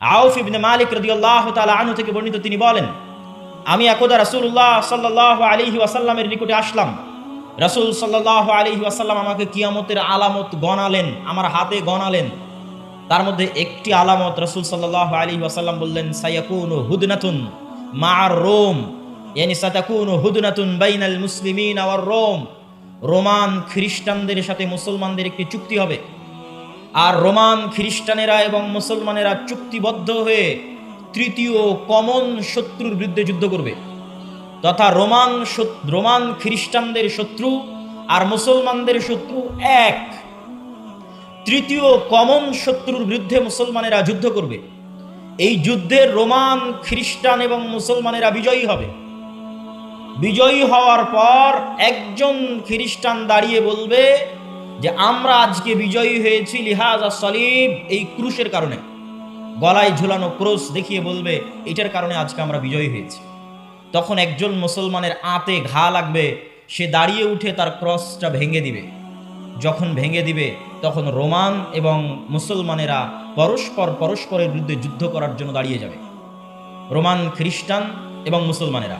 আউফ ইবনে মালিক রাদিয়াল্লাহু তাআলা আনহু থেকে বর্ণিত, তিনি বলেন, আমি একদা রাসূলুল্লাহ সাল্লাল্লাহু আলাইহি ওয়াসাল্লামের নিকটে আসলাম। রাসূল সাল্লাল্লাহু আলাইহি ওয়াসাল্লাম আমাকে কিয়ামতের আলামত গণালেন, আমার হাতে গণালেন। তার মধ্যে একটি আলামত রাসূল সাল্লাল্লাহু আলাইহি ওয়াসাল্লাম বললেন, সায়াকুনু হুদনাতুন মা'আর রোম, ইয়ানি সাতাকুনু হুদনাতুন বাইনাল মুসলিমিন ওয়ার রোম। রোমান খ্রিস্টানদের সাথে মুসলমানদের একটি চুক্তি হবে, আর রোমান খ্রিস্টানেরা এবং মুসলমানেরা চুক্তিবদ্ধ হয়ে তৃতীয় কমন শত্রুর বিরুদ্ধে যুদ্ধ করবে, তথা রোমান খ্রিস্টানদের শত্রু আর মুসলমানদের শত্রু এক। তৃতীয় কমন শত্রুর বিরুদ্ধে মুসলমানেরা যুদ্ধ করবে। এই যুদ্ধে রোমান খ্রিস্টান এবং মুসলমানেরা বিজয়ী হবে। বিজয়ী হওয়ার পর একজন খ্রিস্টান দাঁড়িয়ে বলবে যে আমরা আজকে বিজয়ী হয়েছি লিহাজা সলিব, এই ক্রুশের কারণে, গলায় ঝুলানো ক্রুশ দেখিয়ে বলবে এটার কারণে আজকে আমরা বিজয়ী হয়েছি। তখন একজন মুসলমানের আঁতে ঘা লাগবে, সে দাঁড়িয়ে উঠে তার ক্রসটা ভেঙে দিবে। যখন ভেঙে দিবে তখন রোমান এবং মুসলমানেরা পরস্পরের বিরুদ্ধে যুদ্ধ করার জন্য দাঁড়িয়ে যাবে, রোমান খ্রিস্টান এবং মুসলমানেরা।